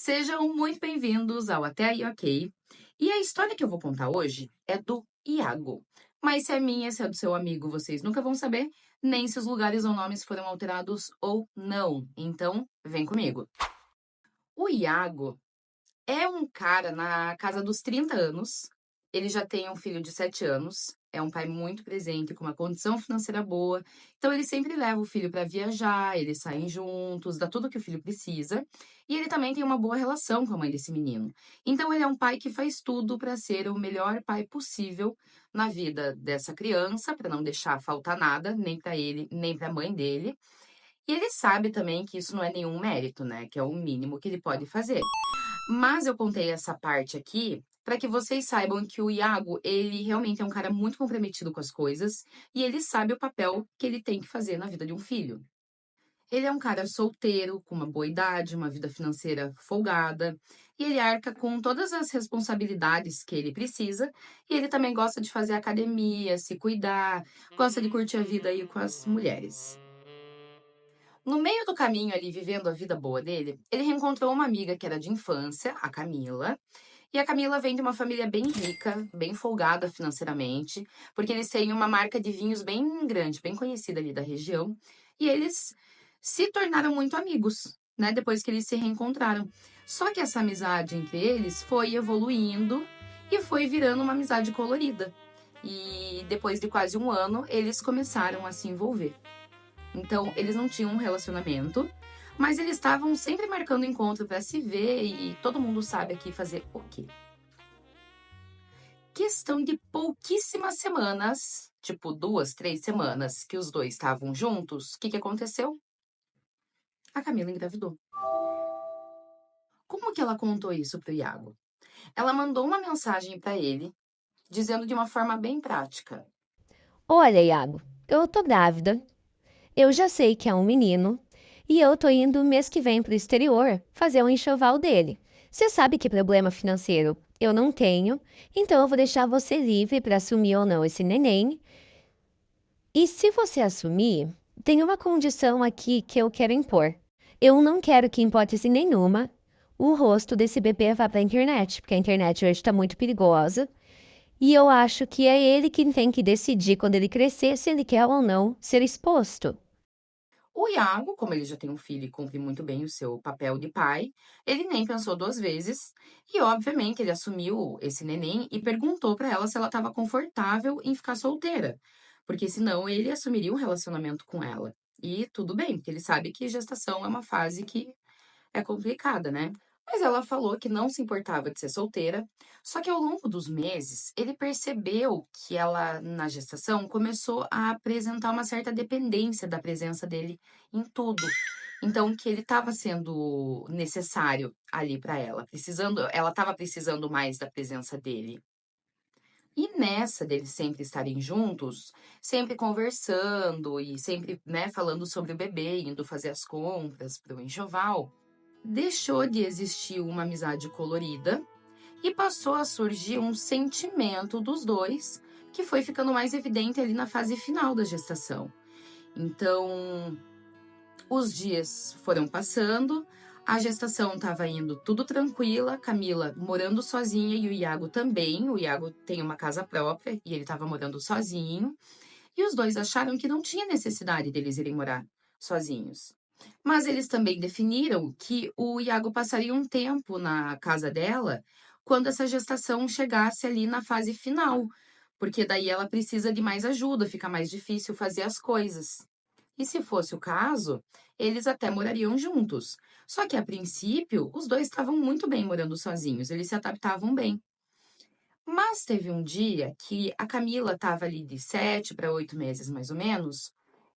Sejam muito bem-vindos ao Até Aí Ok. E a história que eu vou contar hoje é do Iago. Mas se é minha, se é do seu amigo, vocês nunca vão saber, nem se os lugares ou nomes foram alterados ou não. Então, vem comigo. O Iago é um cara na casa dos 30 anos. Ele já tem um filho de 7 anos. É um pai muito presente, com uma condição financeira boa. Então, ele sempre leva o filho para viajar, eles saem juntos, dá tudo que o filho precisa. E ele também tem uma boa relação com a mãe desse menino. Então, ele é um pai que faz tudo para ser o melhor pai possível na vida dessa criança, para não deixar faltar nada, nem para ele, nem para a mãe dele. E ele sabe também que isso não é nenhum mérito, né? Que é o mínimo que ele pode fazer. Mas eu contei essa parte aqui para que vocês saibam que o Iago, ele realmente é um cara muito comprometido com as coisas e ele sabe o papel que ele tem que fazer na vida de um filho. Ele é um cara solteiro, com uma boa idade, uma vida financeira folgada, e ele arca com todas as responsabilidades que ele precisa, e ele também gosta de fazer academia, se cuidar, gosta de curtir a vida aí com as mulheres. No meio do caminho ali, vivendo a vida boa dele, ele reencontrou uma amiga que era de infância, a Camila. E a Camila vem de uma família bem rica, bem folgada financeiramente, porque eles têm uma marca de vinhos bem grande, bem conhecida ali da região. E eles se tornaram muito amigos, né, depois que eles se reencontraram. Só que essa amizade entre eles foi evoluindo e foi virando uma amizade colorida. E depois de quase um ano, eles começaram a se envolver. Então, eles não tinham um relacionamento, mas eles estavam sempre marcando encontro para se ver e todo mundo sabe aqui fazer o quê? Questão de pouquíssimas semanas, tipo 2, 3 semanas que os dois estavam juntos, o que que aconteceu? A Camila engravidou. Como que ela contou isso pro Iago? Ela mandou uma mensagem para ele, dizendo de uma forma bem prática. Olha, Iago, eu tô grávida, eu já sei que é um menino, e eu tô indo mês que vem pro exterior fazer um enxoval dele. Você sabe que problema financeiro eu não tenho, então eu vou deixar você livre para assumir ou não esse neném. E se você assumir, tem uma condição aqui que eu quero impor. Eu não quero que, em hipótese nenhuma, o rosto desse bebê vá para a internet, porque a internet hoje está muito perigosa. E eu acho que é ele quem tem que decidir quando ele crescer se ele quer ou não ser exposto. O Iago, como ele já tem um filho e cumpre muito bem o seu papel de pai, ele nem pensou duas vezes e, obviamente, ele assumiu esse neném e perguntou para ela se ela estava confortável em ficar solteira, porque senão ele assumiria um relacionamento com ela. E tudo bem, porque ele sabe que gestação é uma fase que é complicada, né? Mas ela falou que não se importava de ser solteira, só que ao longo dos meses, ele percebeu que ela, na gestação, começou a apresentar uma certa dependência da presença dele em tudo. Então, que ele estava sendo necessário ali para ela, ela estava precisando mais da presença dele. E nessa deles sempre estarem juntos, sempre conversando e sempre, né, falando sobre o bebê, indo fazer as compras para o enxoval, deixou de existir uma amizade colorida e passou a surgir um sentimento dos dois que foi ficando mais evidente ali na fase final da gestação. Então, os dias foram passando, a gestação estava indo tudo tranquila, Camila morando sozinha e o Iago também. O Iago tem uma casa própria e ele estava morando sozinho. E os dois acharam que não tinha necessidade deles irem morar sozinhos. Mas eles também definiram que o Iago passaria um tempo na casa dela quando essa gestação chegasse ali na fase final, porque daí ela precisa de mais ajuda, fica mais difícil fazer as coisas. E se fosse o caso, eles até morariam juntos. Só que a princípio, os dois estavam muito bem morando sozinhos, eles se adaptavam bem. Mas teve um dia que a Camila estava ali de 7 para 8 meses, mais ou menos,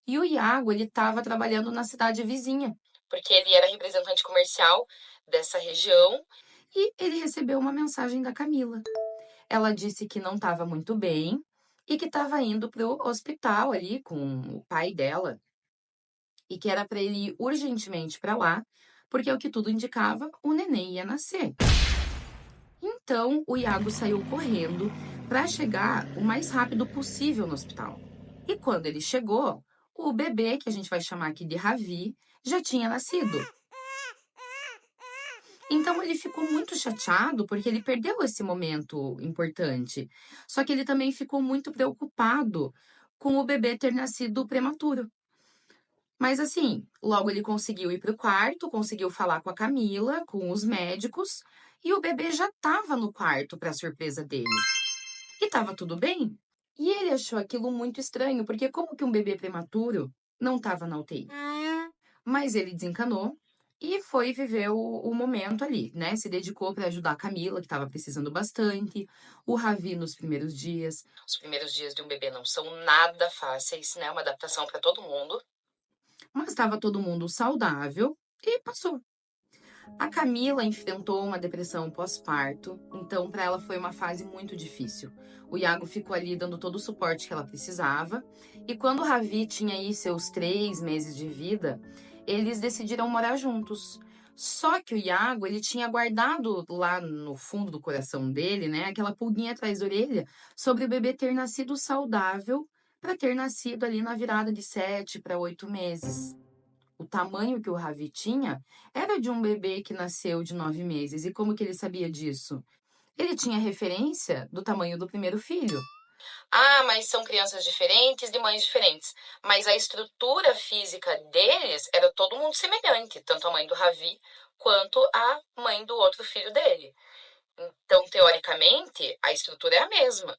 e o Iago, ele estava trabalhando na cidade vizinha, porque ele era representante comercial dessa região, e ele recebeu uma mensagem da Camila. Ela disse que não estava muito bem e que estava indo para o hospital ali com o pai dela, e que era para ele ir urgentemente para lá, porque o que tudo indicava, o neném ia nascer. Então, o Iago saiu correndo para chegar o mais rápido possível no hospital. E quando ele chegou, o bebê, que a gente vai chamar aqui de Ravi, já tinha nascido. Então ele ficou muito chateado porque ele perdeu esse momento importante. Só que ele também ficou muito preocupado com o bebê ter nascido prematuro. Mas assim, logo ele conseguiu ir para o quarto, conseguiu falar com a Camila, com os médicos, e o bebê já estava no quarto, para surpresa dele. E estava tudo bem. E ele achou aquilo muito estranho, porque como que um bebê prematuro não estava na UTI? Mas ele desencanou e foi viver o momento ali, né? Se dedicou para ajudar a Camila, que estava precisando bastante. O Ravi nos primeiros dias. Os primeiros dias de um bebê não são nada fáceis, né? Uma adaptação para todo mundo. Mas estava todo mundo saudável e passou. A Camila enfrentou uma depressão pós-parto, então para ela foi uma fase muito difícil. O Iago ficou ali dando todo o suporte que ela precisava, e quando o Ravi tinha aí seus 3 meses de vida, eles decidiram morar juntos. Só que o Iago, ele tinha guardado lá no fundo do coração dele, né, aquela pulguinha atrás da orelha, sobre o bebê ter nascido saudável para ter nascido ali na virada de 7 para 8 meses. O tamanho que o Ravi tinha era de um bebê que nasceu de 9 meses. E como que ele sabia disso? Ele tinha referência do tamanho do primeiro filho. Ah, mas são crianças diferentes, de mães diferentes. Mas a estrutura física deles era todo mundo semelhante, tanto a mãe do Ravi quanto a mãe do outro filho dele. Então, teoricamente, a estrutura é a mesma,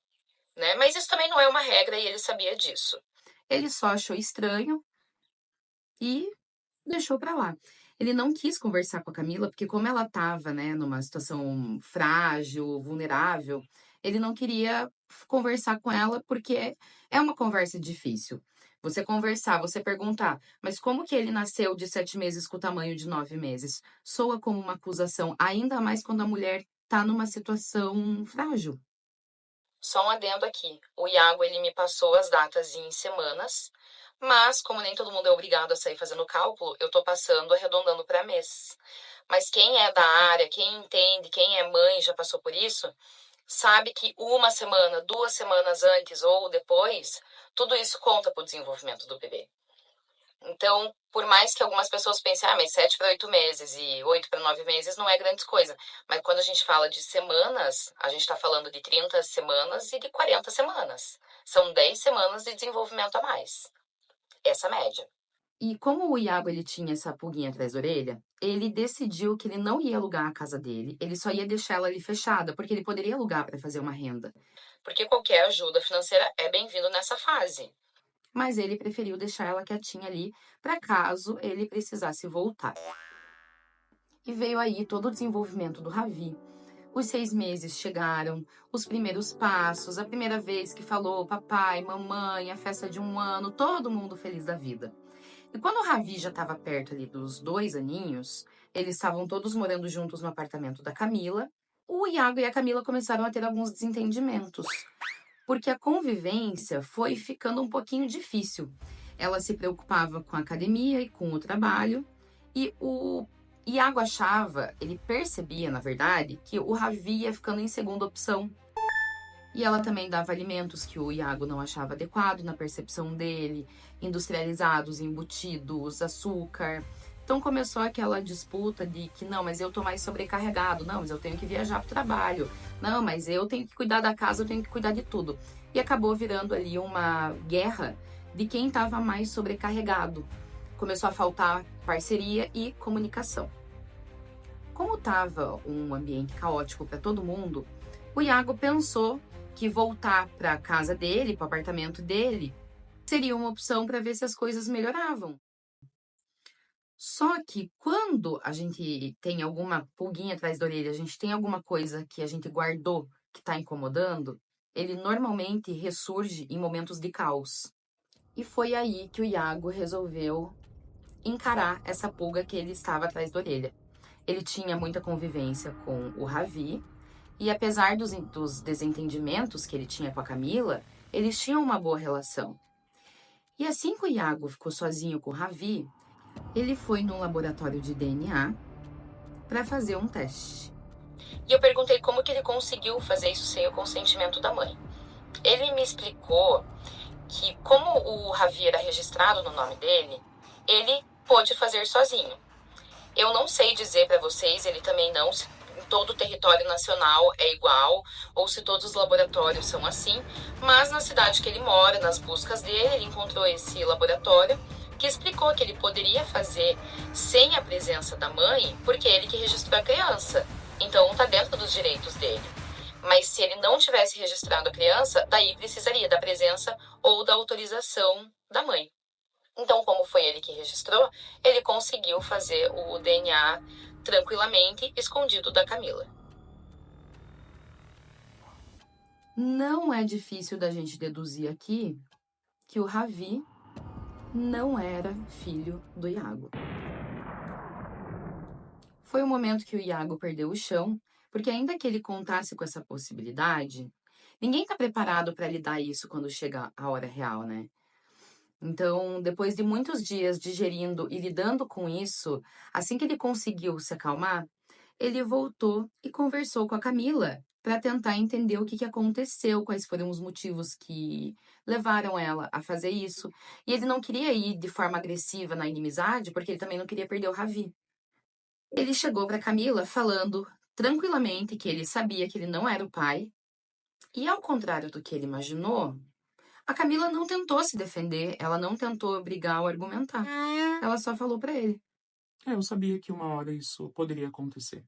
né? Mas isso também não é uma regra e ele sabia disso. Ele só achou estranho e deixou pra lá. Ele não quis conversar com a Camila, porque como ela estava, né, numa situação frágil, vulnerável, ele não queria conversar com ela, porque é uma conversa difícil. Você conversar, você perguntar, mas como que ele nasceu de 7 meses com o tamanho de 9 meses? Soa como uma acusação, ainda mais quando a mulher está numa situação frágil. Só um adendo aqui. O Iago, ele me passou as datas em semanas, mas como nem todo mundo é obrigado a sair fazendo cálculo, eu tô passando arredondando para mês. Mas quem é da área, quem entende, quem é mãe, já passou por isso, sabe que uma semana, 2 semanas antes ou depois, tudo isso conta para o desenvolvimento do bebê. Então, por mais que algumas pessoas pensem, mas 7 para 8 meses e 8 para 9 meses não é grande coisa. Mas quando a gente fala de semanas, a gente está falando de 30 semanas e de 40 semanas. São 10 semanas de desenvolvimento a mais. Essa média. E como o Iago ele tinha essa pulguinha atrás da orelha, ele decidiu que ele não ia alugar a casa dele, ele só ia deixar ela ali fechada, porque ele poderia alugar para fazer uma renda. Porque qualquer ajuda financeira é bem-vindo nessa fase. Mas ele preferiu deixar ela quietinha ali para caso ele precisasse voltar. E veio aí todo o desenvolvimento do Ravi. Os 6 meses chegaram, os primeiros passos, a primeira vez que falou papai, mamãe, a festa de 1 ano, todo mundo feliz da vida. E quando o Ravi já estava perto ali dos 2 aninhos, eles estavam todos morando juntos no apartamento da Camila. O Iago e a Camila começaram a ter alguns desentendimentos, porque a convivência foi ficando um pouquinho difícil. Ela se preocupava com a academia e com o trabalho, e o Iago achava, ele percebia, na verdade, que o Ravi ia ficando em segunda opção. E ela também dava alimentos que o Iago não achava adequado na percepção dele, industrializados, embutidos, açúcar. Então começou aquela disputa de que não, mas eu tô mais sobrecarregado, não, mas eu tenho que viajar pro trabalho, não, mas eu tenho que cuidar da casa, eu tenho que cuidar de tudo. E acabou virando ali uma guerra de quem estava mais sobrecarregado. Começou a faltar parceria e comunicação. Como estava um ambiente caótico para todo mundo, o Iago pensou que voltar para a casa dele, para o apartamento dele, seria uma opção para ver se as coisas melhoravam. Só que quando a gente tem alguma pulguinha atrás da orelha, a gente tem alguma coisa que a gente guardou que está incomodando, ele normalmente ressurge em momentos de caos. E foi aí que o Iago resolveu encarar essa pulga que ele estava atrás da orelha. Ele tinha muita convivência com o Ravi, e apesar dos desentendimentos que ele tinha com a Camila, eles tinham uma boa relação. E assim que o Iago ficou sozinho com o Ravi, ele foi no laboratório de DNA para fazer um teste. E eu perguntei como que ele conseguiu fazer isso sem o consentimento da mãe. Ele me explicou que como o Ravi era registrado no nome dele, ele pôde fazer sozinho. Eu não sei dizer para vocês, ele também não, se em todo o território nacional é igual, ou se todos os laboratórios são assim, mas na cidade que ele mora, nas buscas dele, ele encontrou esse laboratório que explicou que ele poderia fazer sem a presença da mãe, porque é ele que registrou a criança. Então tá dentro dos direitos dele. Mas se ele não tivesse registrado a criança, daí precisaria da presença ou da autorização da mãe. Então, como foi ele que registrou, ele conseguiu fazer o DNA tranquilamente, escondido da Camila. Não é difícil da gente deduzir aqui que o Ravi não era filho do Iago. Foi o momento que o Iago perdeu o chão, porque ainda que ele contasse com essa possibilidade, ninguém está preparado para lidar isso quando chega a hora real, né? Então, depois de muitos dias digerindo e lidando com isso, assim que ele conseguiu se acalmar, ele voltou e conversou com a Camila para tentar entender o que que aconteceu, quais foram os motivos que levaram ela a fazer isso. E ele não queria ir de forma agressiva na inimizade, porque ele também não queria perder o Ravi. Ele chegou para Camila falando tranquilamente que ele sabia que ele não era o pai, e ao contrário do que ele imaginou, a Camila não tentou se defender, ela não tentou brigar ou argumentar. Ela só falou pra ele. Eu sabia que uma hora isso poderia acontecer.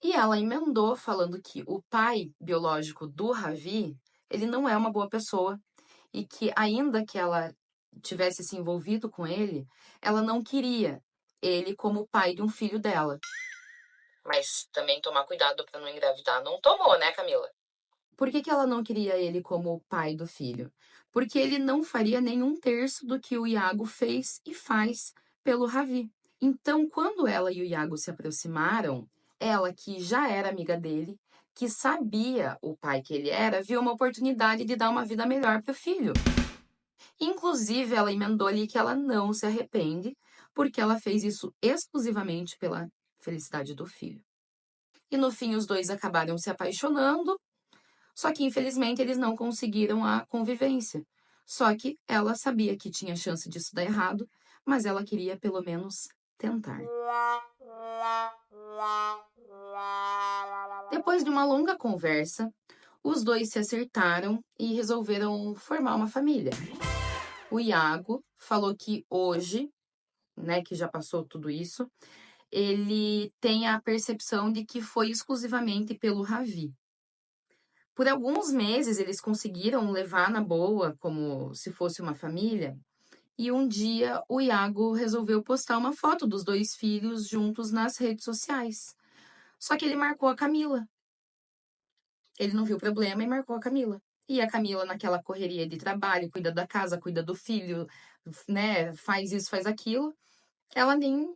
E ela emendou falando que o pai biológico do Ravi, ele não é uma boa pessoa e que ainda que ela tivesse se envolvido com ele, ela não queria ele como pai de um filho dela. Mas também tomar cuidado pra não engravidar não tomou, né, Camila? Por que que ela não queria ele como pai do filho? Porque ele não faria nenhum terço do que o Iago fez e faz pelo Ravi. Então, quando ela e o Iago se aproximaram, ela, que já era amiga dele, que sabia o pai que ele era, viu uma oportunidade de dar uma vida melhor para o filho. Inclusive, ela emendou ali que ela não se arrepende, porque ela fez isso exclusivamente pela felicidade do filho. E no fim, os dois acabaram se apaixonando, só que infelizmente eles não conseguiram a convivência. Só que ela sabia que tinha chance disso dar errado, mas ela queria pelo menos tentar. Depois de uma longa conversa, os dois se acertaram e resolveram formar uma família. O Iago falou que hoje, né, que já passou tudo isso, ele tem a percepção de que foi exclusivamente pelo Ravi. Por alguns meses eles conseguiram levar na boa, como se fosse uma família, e um dia o Iago resolveu postar uma foto dos dois filhos juntos nas redes sociais. Só que ele marcou a Camila. Ele não viu problema e marcou a Camila. E a Camila, naquela correria de trabalho, cuida da casa, cuida do filho, né, faz isso, faz aquilo, ela nem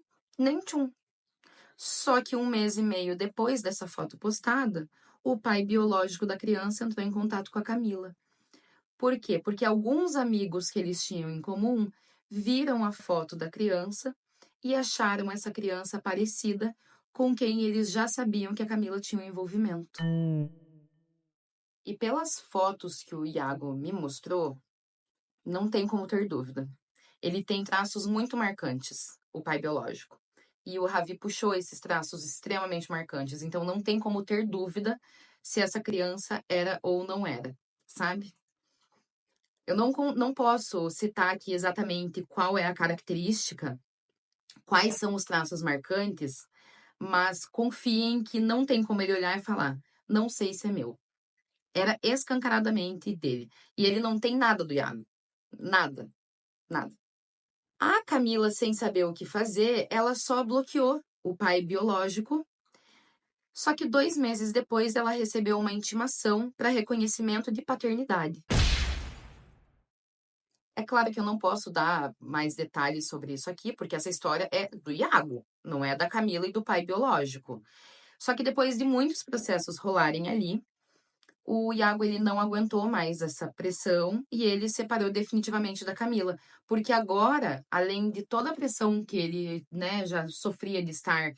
tchum. Só que um mês e meio depois dessa foto postada, o pai biológico da criança entrou em contato com a Camila. Por quê? Porque alguns amigos que eles tinham em comum viram a foto da criança e acharam essa criança parecida com quem eles já sabiam que a Camila tinha um envolvimento. E pelas fotos que o Iago me mostrou, não tem como ter dúvida. Ele tem traços muito marcantes, o pai biológico. E o Ravi puxou esses traços extremamente marcantes, então não tem como ter dúvida se essa criança era ou não era, sabe? Eu não posso citar aqui exatamente qual é a característica, quais são os traços marcantes, mas confiem que não tem como ele olhar e falar: não sei se é meu. Era escancaradamente dele. E ele não tem nada do Iago. Nada, nada. A Camila, sem saber o que fazer, ela só bloqueou o pai biológico. Só que 2 meses depois, ela recebeu uma intimação para reconhecimento de paternidade. É claro que eu não posso dar mais detalhes sobre isso aqui, porque essa história é do Iago, não é da Camila e do pai biológico. Só que depois de muitos processos rolarem ali, o Iago ele não aguentou mais essa pressão e ele separou definitivamente da Camila, porque agora, além de toda a pressão que ele, né, já sofria de estar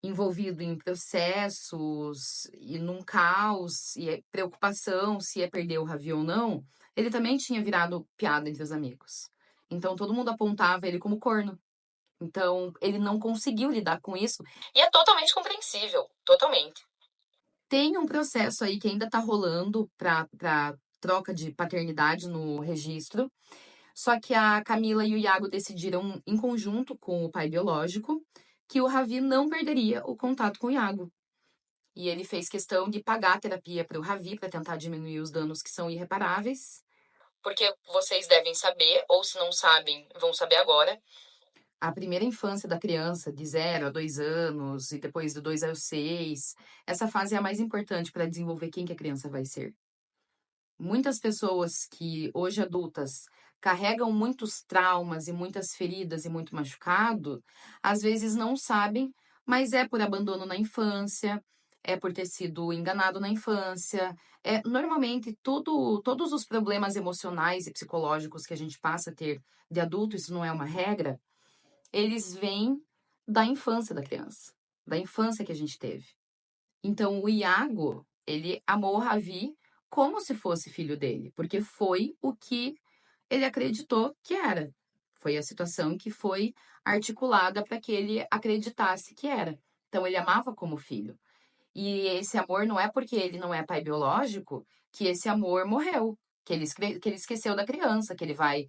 envolvido em processos e num caos e preocupação se ia perder o Ravi ou não, ele também tinha virado piada entre os amigos. Então todo mundo apontava ele como corno. Então, ele não conseguiu lidar com isso. E é totalmente compreensível, totalmente. Tem um processo aí que ainda tá rolando para troca de paternidade no registro. Só que a Camila e o Iago decidiram, em conjunto com o pai biológico, que o Ravi não perderia o contato com o Iago. E ele fez questão de pagar a terapia para o Ravi para tentar diminuir os danos que são irreparáveis. Porque vocês devem saber, ou se não sabem, vão saber agora. A primeira infância da criança, de 0 a 2 anos, e depois de 2 a 6, essa fase é a mais importante para desenvolver quem que a criança vai ser. Muitas pessoas que hoje adultas carregam muitos traumas e muitas feridas e muito machucado, às vezes não sabem, mas é por abandono na infância, é por ter sido enganado na infância, normalmente todos os problemas emocionais e psicológicos que a gente passa a ter de adulto, isso não é uma regra, eles vêm da infância da criança, da infância que a gente teve. Então, o Iago, ele amou o Ravi como se fosse filho dele, porque foi o que ele acreditou que era. Foi a situação que foi articulada para que ele acreditasse que era. Então, ele amava como filho. E esse amor não é porque ele não é pai biológico que esse amor morreu, que ele esqueceu da criança, que ele vai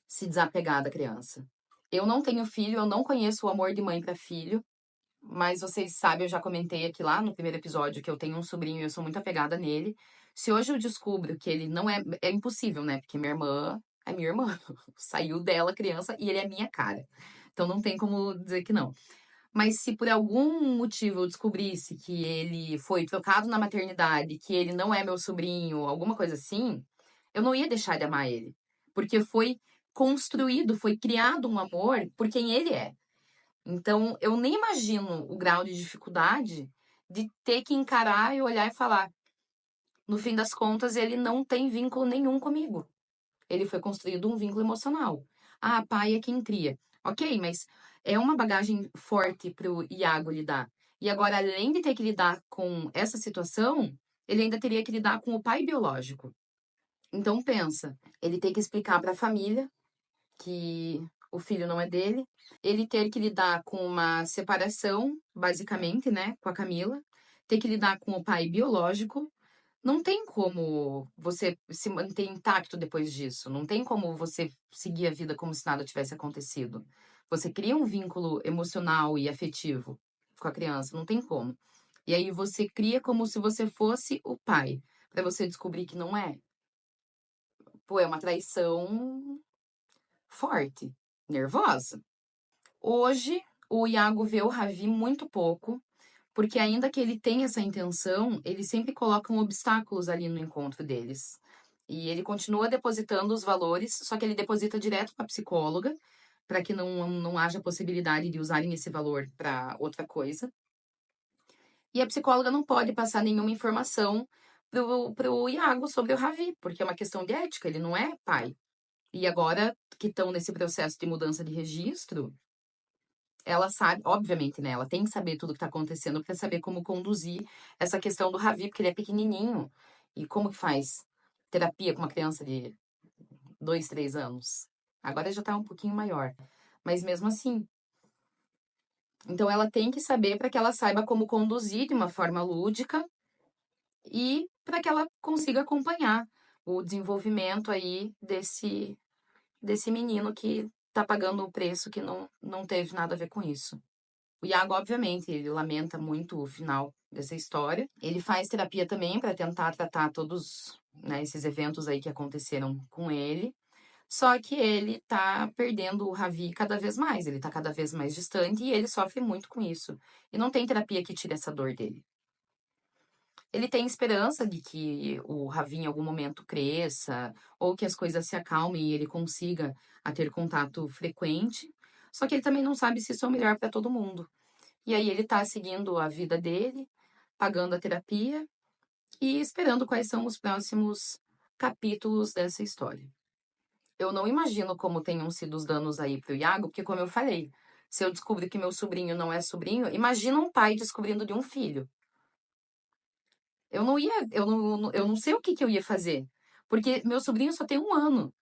se desapegar da criança. Eu não tenho filho, eu não conheço o amor de mãe para filho, mas vocês sabem, eu já comentei aqui lá no primeiro episódio que eu tenho um sobrinho e eu sou muito apegada nele. Se hoje eu descubro que ele não é. É impossível, né? Porque minha irmã é minha irmã. Saiu dela criança e ele é minha cara. Então não tem como dizer que não. Mas se por algum motivo eu descobrisse que ele foi trocado na maternidade, que ele não é meu sobrinho, alguma coisa assim, eu não ia deixar de amar ele. Porque foi construído, foi criado um amor por quem ele é. Então, eu nem imagino o grau de dificuldade de ter que encarar e olhar e falar. No fim das contas, ele não tem vínculo nenhum comigo. Ele foi construído um vínculo emocional. Ah, pai é quem cria. Ok, mas é uma bagagem forte para o Iago lidar. E agora, além de ter que lidar com essa situação, ele ainda teria que lidar com o pai biológico. Então, pensa, ele tem que explicar para a família que o filho não é dele, ele ter que lidar com uma separação, basicamente, né, com a Camila, ter que lidar com o pai biológico. Não tem como você se manter intacto depois disso. Não tem como você seguir a vida como se nada tivesse acontecido. Você cria um vínculo emocional e afetivo com a criança, não tem como. E aí você cria como se você fosse o pai, para você descobrir que não é. Pô, é uma traição forte, nervosa. Hoje, o Iago vê o Ravi muito pouco, porque ainda que ele tenha essa intenção, eles sempre colocam obstáculos ali no encontro deles. E ele continua depositando os valores, só que ele deposita direto para a psicóloga, para que não haja possibilidade de usarem esse valor para outra coisa. E a psicóloga não pode passar nenhuma informação pro Iago sobre o Ravi, porque é uma questão de ética, ele não é pai. E agora que estão nesse processo de mudança de registro, ela sabe, obviamente, né? Ela tem que saber tudo que tá acontecendo para saber como conduzir essa questão do Ravi, porque ele é pequenininho. E como que faz terapia com uma criança de 2, 3 anos? Agora já tá um pouquinho maior. Mas mesmo assim. Então ela tem que saber para que ela saiba como conduzir de uma forma lúdica e para que ela consiga acompanhar o desenvolvimento aí desse menino que tá pagando o preço que não teve nada a ver com isso. O Iago, obviamente, ele lamenta muito o final dessa história. Ele faz terapia também para tentar tratar todos, né, esses eventos aí que aconteceram com ele. Só que ele tá perdendo o Ravi cada vez mais, ele tá cada vez mais distante e ele sofre muito com isso. E não tem terapia que tire essa dor dele. Ele tem esperança de que o Ravi em algum momento cresça ou que as coisas se acalmem e ele consiga a ter contato frequente. Só que ele também não sabe se isso é o melhor para todo mundo. E aí ele tá seguindo a vida dele, pagando a terapia e esperando quais são os próximos capítulos dessa história. Eu não imagino como tenham sido os danos aí pro Iago, porque como eu falei, se eu descubro que meu sobrinho não é sobrinho, imagina um pai descobrindo de um filho. Eu não sei o que eu ia fazer, porque meu sobrinho só tem 1 ano.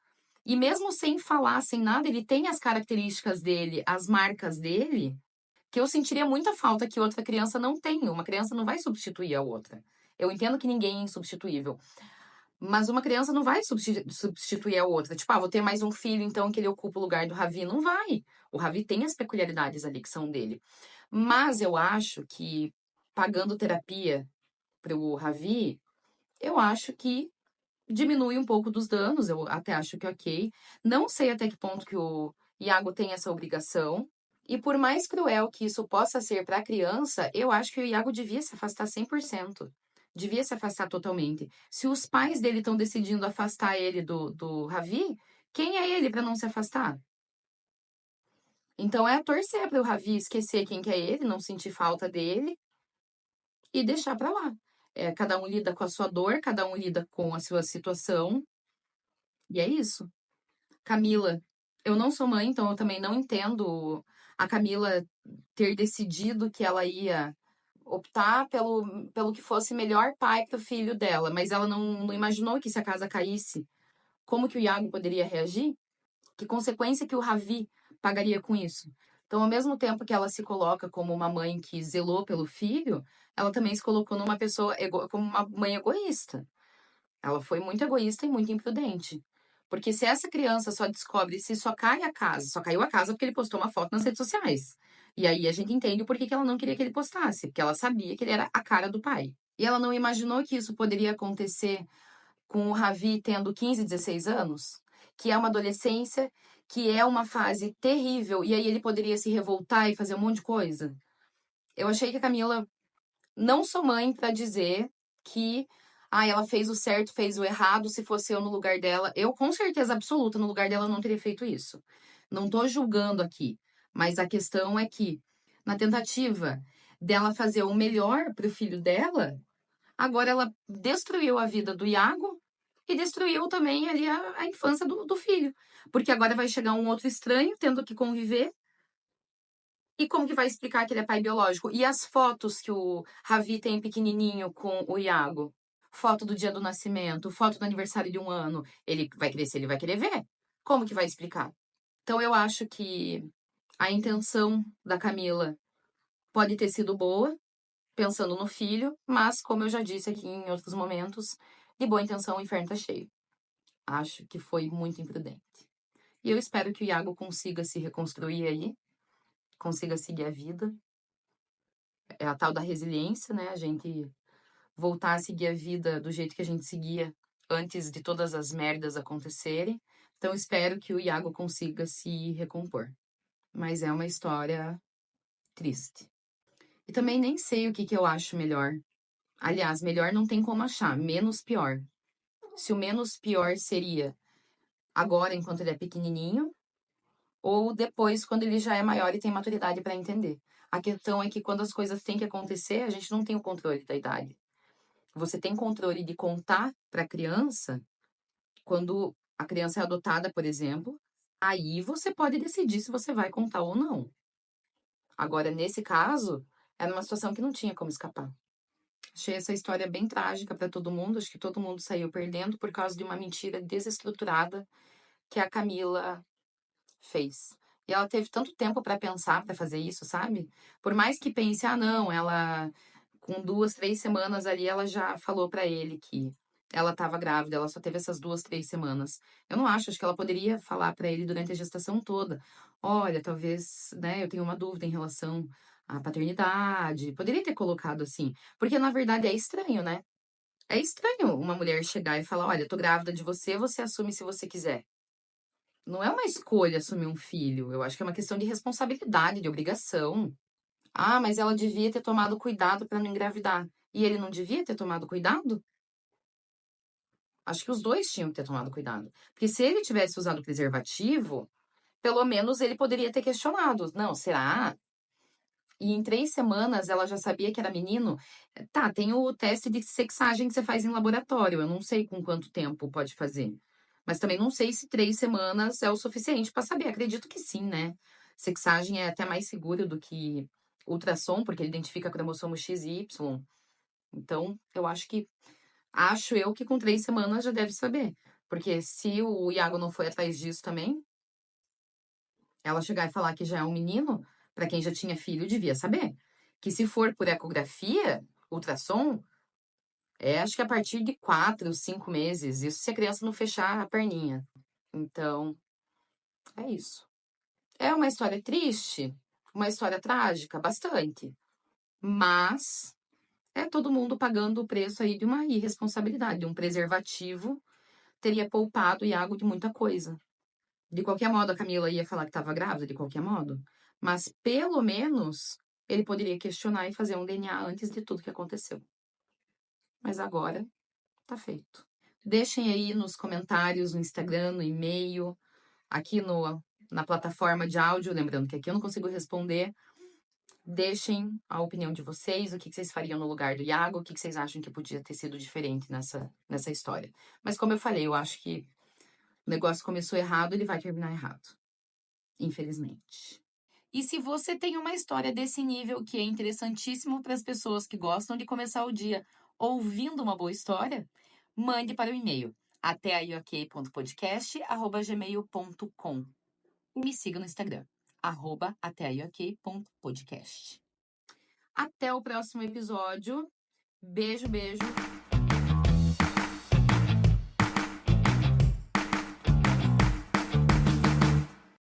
E mesmo sem falar, sem nada, ele tem as características dele, as marcas dele, que eu sentiria muita falta que outra criança não tem. Uma criança não vai substituir a outra. Eu entendo que ninguém é insubstituível, mas uma criança não vai substituir a outra. Tipo, vou ter mais um filho, então, que ele ocupa o lugar do Ravi. Não vai. O Ravi tem as peculiaridades ali que são dele. Mas eu acho que, pagando terapia pro Ravi, eu acho que diminui um pouco dos danos. Eu até acho que ok. Não sei até que ponto que o Iago tem essa obrigação. E por mais cruel que isso possa ser para a criança, eu acho que o Iago devia se afastar 100%. Devia se afastar totalmente. Se os pais dele estão decidindo afastar ele do Ravi, quem é ele para não se afastar? Então é torcer para o Ravi esquecer quem que é ele, não sentir falta dele e deixar para lá. Cada um lida com a sua dor, cada um lida com a sua situação, e é isso. Camila, eu não sou mãe, então eu também não entendo a Camila ter decidido que ela ia optar pelo que fosse melhor pai para o filho dela, mas ela não imaginou que se a casa caísse, como que o Iago poderia reagir? Que consequência que o Ravi pagaria com isso? Então, ao mesmo tempo que ela se coloca como uma mãe que zelou pelo filho, ela também se colocou numa pessoa como uma mãe egoísta. Ela foi muito egoísta e muito imprudente. Porque se essa criança só descobre se só cai a casa, só caiu a casa porque ele postou uma foto nas redes sociais. E aí a gente entende o porquê que ela não queria que ele postasse, porque ela sabia que ele era a cara do pai. E ela não imaginou que isso poderia acontecer com o Ravi tendo 15, 16 anos, que é uma adolescência, que é uma fase terrível, e aí ele poderia se revoltar e fazer um monte de coisa. Eu achei que a Camila não sou mãe para dizer que ela fez o certo, fez o errado, se fosse eu no lugar dela. Eu, com certeza absoluta, no lugar dela, não teria feito isso. Não tô julgando aqui, mas a questão é que, na tentativa dela fazer o melhor pro filho dela, agora ela destruiu a vida do Iago e destruiu também ali a infância do filho. Porque agora vai chegar um outro estranho tendo que conviver. E como que vai explicar que ele é pai biológico? E as fotos que o Ravi tem pequenininho com o Iago? Foto do dia do nascimento, foto do aniversário de um ano. Ele vai crescer, ele vai querer ver. Como que vai explicar? Então eu acho que a intenção da Camila pode ter sido boa, pensando no filho, mas como eu já disse aqui em outros momentos, de boa intenção o inferno tá cheio. Acho que foi muito imprudente. E eu espero que o Iago consiga se reconstruir aí, consiga seguir a vida. É a tal da resiliência, né? A gente voltar a seguir a vida do jeito que a gente seguia antes de todas as merdas acontecerem. Então, espero que o Iago consiga se recompor. Mas é uma história triste. E também nem sei o que eu acho melhor. Aliás, melhor não tem como achar, menos pior. Se o menos pior seria agora, enquanto ele é pequenininho, ou depois, quando ele já é maior e tem maturidade para entender. A questão é que quando as coisas têm que acontecer, a gente não tem o controle da idade. Você tem controle de contar para a criança quando a criança é adotada, por exemplo, aí você pode decidir se você vai contar ou não. Agora, nesse caso, era uma situação que não tinha como escapar. Achei essa história bem trágica para todo mundo, acho que todo mundo saiu perdendo por causa de uma mentira desestruturada que a Camila fez. E ela teve tanto tempo para pensar, para fazer isso, sabe? Por mais que pense, não, ela com 2, 3 semanas ali, ela já falou para ele que ela estava grávida, ela só teve essas 2, 3 semanas. Eu não acho que ela poderia falar para ele durante a gestação toda. Olha, talvez, né, eu tenho uma dúvida em relação à paternidade. Poderia ter colocado assim, porque na verdade é estranho, né? É estranho uma mulher chegar e falar: olha, tô grávida de você, você assume se você quiser. Não é uma escolha assumir um filho. Eu acho que é uma questão de responsabilidade, de obrigação. Mas ela devia ter tomado cuidado para não engravidar. E ele não devia ter tomado cuidado? Acho que os dois tinham que ter tomado cuidado. Porque se ele tivesse usado preservativo, pelo menos ele poderia ter questionado. Não, será? E em 3 semanas ela já sabia que era menino? Tá, tem o teste de sexagem que você faz em laboratório. Eu não sei com quanto tempo pode fazer. Mas também não sei se 3 semanas é o suficiente para saber. Acredito que sim, né? Sexagem é até mais seguro do que ultrassom, porque ele identifica cromossomo X e Y. Então, acho eu que com 3 semanas já deve saber. Porque se o Iago não foi atrás disso também, ela chegar e falar que já é um menino, pra quem já tinha filho, devia saber. Que se for por ecografia, ultrassom, acho que a partir de 4, 5 meses. Isso se a criança não fechar a perninha. Então, é isso. É uma história triste, uma história trágica, bastante. Mas é todo mundo pagando o preço aí de uma irresponsabilidade. Um preservativo teria poupado o Iago de muita coisa. De qualquer modo, a Camila ia falar que estava grávida, de qualquer modo. Mas, pelo menos, ele poderia questionar e fazer um DNA antes de tudo que aconteceu. Mas agora, tá feito. Deixem aí nos comentários, no Instagram, no e-mail, aqui na plataforma de áudio, lembrando que aqui eu não consigo responder. Deixem a opinião de vocês, o que vocês fariam no lugar do Iago, o que vocês acham que podia ter sido diferente nessa história. Mas como eu falei, eu acho que o negócio começou errado, ele vai terminar errado. Infelizmente. E se você tem uma história desse nível que é interessantíssimo para as pessoas que gostam de começar o dia ouvindo uma boa história, mande para o e-mail ateaiook.podcast@gmail.com e me siga no Instagram, @ateaiook.podcast. Até o próximo episódio. Beijo, beijo.